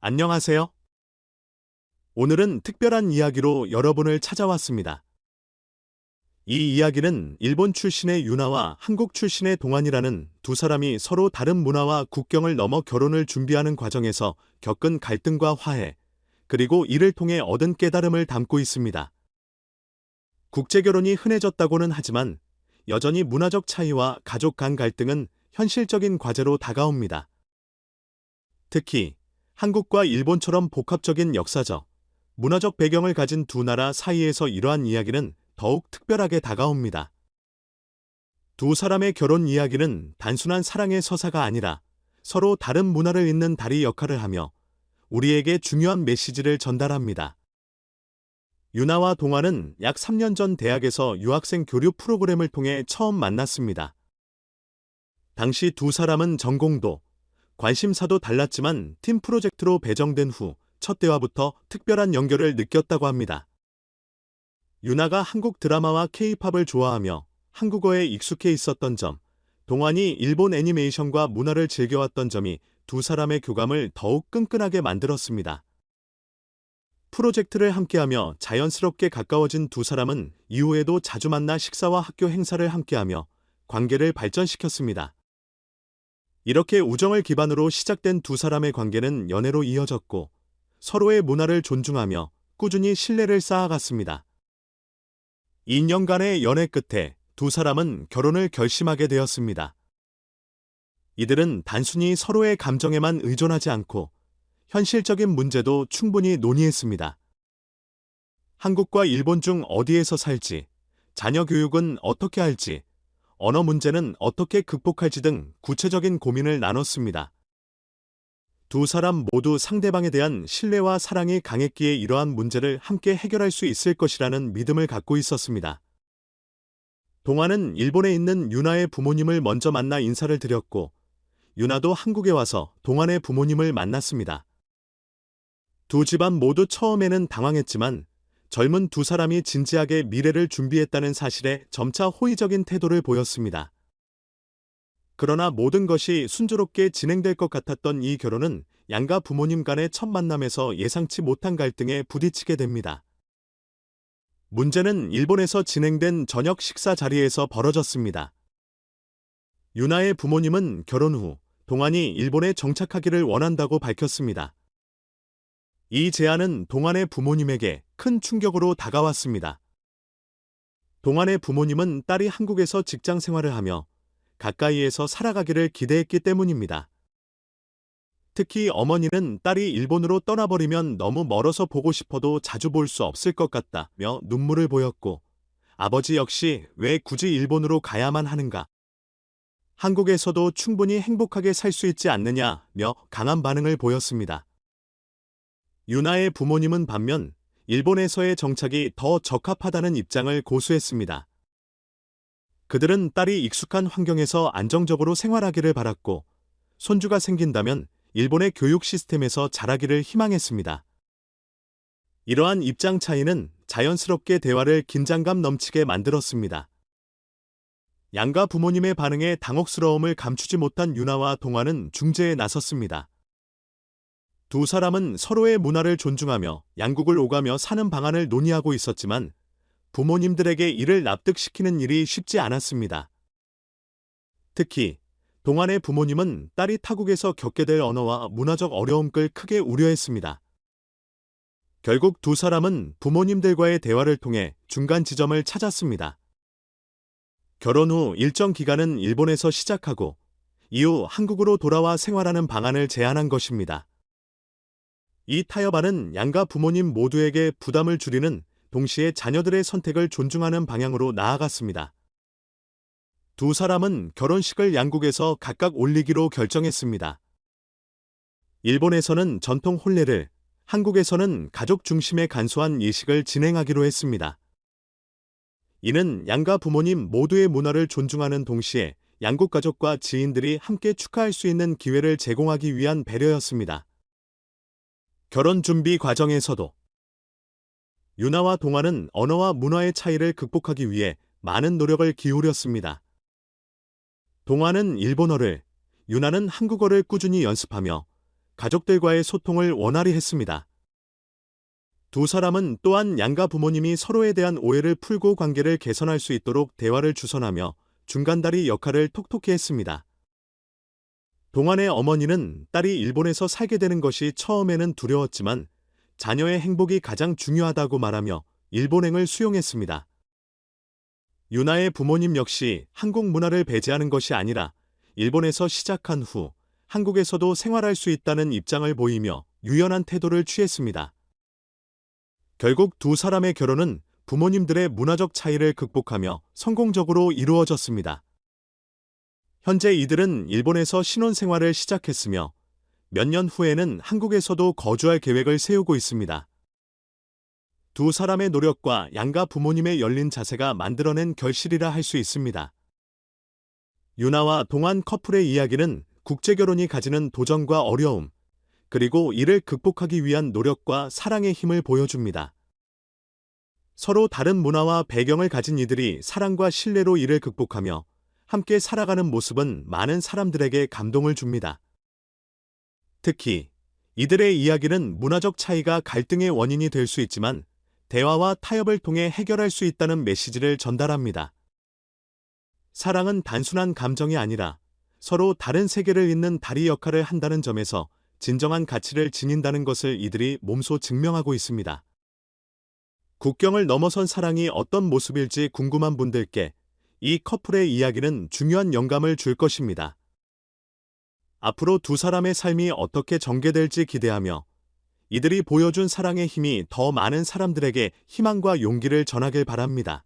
안녕하세요. 오늘은 특별한 이야기로 여러분을 찾아왔습니다. 이 이야기는 일본 출신의 유나와 한국 출신의 동안이라는 두 사람이 서로 다른 문화와 국경을 넘어 결혼을 준비하는 과정에서 겪은 갈등과 화해, 그리고 이를 통해 얻은 깨달음을 담고 있습니다. 국제결혼이 흔해졌다고는 하지만 여전히 문화적 차이와 가족 간 갈등은 현실적인 과제로 다가옵니다. 특히 한국과 일본처럼 복합적인 역사적, 문화적 배경을 가진 두 나라 사이에서 이러한 이야기는 더욱 특별하게 다가옵니다. 두 사람의 결혼 이야기는 단순한 사랑의 서사가 아니라 서로 다른 문화를 잇는 다리 역할을 하며 우리에게 중요한 메시지를 전달합니다. 유나와 동아는 약 3년 전 대학에서 유학생 교류 프로그램을 통해 처음 만났습니다. 당시 두 사람은 전공도, 관심사도 달랐지만 팀 프로젝트로 배정된 후 첫 대화부터 특별한 연결을 느꼈다고 합니다. 유나가 한국 드라마와 K-팝을 좋아하며 한국어에 익숙해 있었던 점, 동안이 일본 애니메이션과 문화를 즐겨왔던 점이 두 사람의 교감을 더욱 끈끈하게 만들었습니다. 프로젝트를 함께하며 자연스럽게 가까워진 두 사람은 이후에도 자주 만나 식사와 학교 행사를 함께하며 관계를 발전시켰습니다. 이렇게 우정을 기반으로 시작된 두 사람의 관계는 연애로 이어졌고 서로의 문화를 존중하며 꾸준히 신뢰를 쌓아갔습니다. 2년간의 연애 끝에 두 사람은 결혼을 결심하게 되었습니다. 이들은 단순히 서로의 감정에만 의존하지 않고 현실적인 문제도 충분히 논의했습니다. 한국과 일본 중 어디에서 살지, 자녀 교육은 어떻게 할지, 언어 문제는 어떻게 극복할지 등 구체적인 고민을 나눴습니다. 두 사람 모두 상대방에 대한 신뢰와 사랑이 강했기에 이러한 문제를 함께 해결할 수 있을 것이라는 믿음을 갖고 있었습니다. 동아는 일본에 있는 유나의 부모님을 먼저 만나 인사를 드렸고, 유나도 한국에 와서 동안의 부모님을 만났습니다. 두 집안 모두 처음에는 당황했지만 젊은 두 사람이 진지하게 미래를 준비했다는 사실에 점차 호의적인 태도를 보였습니다. 그러나 모든 것이 순조롭게 진행될 것 같았던 이 결혼은 양가 부모님 간의 첫 만남에서 예상치 못한 갈등에 부딪히게 됩니다. 문제는 일본에서 진행된 저녁 식사 자리에서 벌어졌습니다. 유나의 부모님은 결혼 후 동안이 일본에 정착하기를 원한다고 밝혔습니다. 이 제안은 동안의 부모님에게 큰 충격으로 다가왔습니다. 동안의 부모님은 딸이 한국에서 직장 생활을 하며 가까이에서 살아가기를 기대했기 때문입니다. 특히 어머니는 딸이 일본으로 떠나버리면 너무 멀어서 보고 싶어도 자주 볼 수 없을 것 같다며 눈물을 보였고, 아버지 역시 왜 굳이 일본으로 가야만 하는가? 한국에서도 충분히 행복하게 살 수 있지 않느냐며 강한 반응을 보였습니다. 유나의 부모님은 반면 일본에서의 정착이 더 적합하다는 입장을 고수했습니다. 그들은 딸이 익숙한 환경에서 안정적으로 생활하기를 바랐고, 손주가 생긴다면 일본의 교육 시스템에서 자라기를 희망했습니다. 이러한 입장 차이는 자연스럽게 대화를 긴장감 넘치게 만들었습니다. 양가 부모님의 반응에 당혹스러움을 감추지 못한 유나와 동아는 중재에 나섰습니다. 두 사람은 서로의 문화를 존중하며 양국을 오가며 사는 방안을 논의하고 있었지만 부모님들에게 이를 납득시키는 일이 쉽지 않았습니다. 특히 동안의 부모님은 딸이 타국에서 겪게 될 언어와 문화적 어려움을 크게 우려했습니다. 결국 두 사람은 부모님들과의 대화를 통해 중간 지점을 찾았습니다. 결혼 후 일정 기간은 일본에서 시작하고 이후 한국으로 돌아와 생활하는 방안을 제안한 것입니다. 이 타협안은 양가 부모님 모두에게 부담을 줄이는 동시에 자녀들의 선택을 존중하는 방향으로 나아갔습니다. 두 사람은 결혼식을 양국에서 각각 올리기로 결정했습니다. 일본에서는 전통 혼례를, 한국에서는 가족 중심의 간소한 예식을 진행하기로 했습니다. 이는 양가 부모님 모두의 문화를 존중하는 동시에 양국 가족과 지인들이 함께 축하할 수 있는 기회를 제공하기 위한 배려였습니다. 결혼 준비 과정에서도 유나와 동아는 언어와 문화의 차이를 극복하기 위해 많은 노력을 기울였습니다. 동아는 일본어를, 유나는 한국어를 꾸준히 연습하며 가족들과의 소통을 원활히 했습니다. 두 사람은 또한 양가 부모님이 서로에 대한 오해를 풀고 관계를 개선할 수 있도록 대화를 주선하며 중간다리 역할을 톡톡히 했습니다. 동안의 어머니는 딸이 일본에서 살게 되는 것이 처음에는 두려웠지만 자녀의 행복이 가장 중요하다고 말하며 일본행을 수용했습니다. 유나의 부모님 역시 한국 문화를 배제하는 것이 아니라 일본에서 시작한 후 한국에서도 생활할 수 있다는 입장을 보이며 유연한 태도를 취했습니다. 결국 두 사람의 결혼은 부모님들의 문화적 차이를 극복하며 성공적으로 이루어졌습니다. 현재 이들은 일본에서 신혼생활을 시작했으며 몇 년 후에는 한국에서도 거주할 계획을 세우고 있습니다. 두 사람의 노력과 양가 부모님의 열린 자세가 만들어낸 결실이라 할 수 있습니다. 유나와 동안 커플의 이야기는 국제결혼이 가지는 도전과 어려움, 그리고 이를 극복하기 위한 노력과 사랑의 힘을 보여줍니다. 서로 다른 문화와 배경을 가진 이들이 사랑과 신뢰로 이를 극복하며 함께 살아가는 모습은 많은 사람들에게 감동을 줍니다. 특히 이들의 이야기는 문화적 차이가 갈등의 원인이 될 수 있지만 대화와 타협을 통해 해결할 수 있다는 메시지를 전달합니다. 사랑은 단순한 감정이 아니라 서로 다른 세계를 잇는 다리 역할을 한다는 점에서 진정한 가치를 지닌다는 것을 이들이 몸소 증명하고 있습니다. 국경을 넘어선 사랑이 어떤 모습일지 궁금한 분들께 이 커플의 이야기는 중요한 영감을 줄 것입니다. 앞으로 두 사람의 삶이 어떻게 전개될지 기대하며 이들이 보여준 사랑의 힘이 더 많은 사람들에게 희망과 용기를 전하길 바랍니다.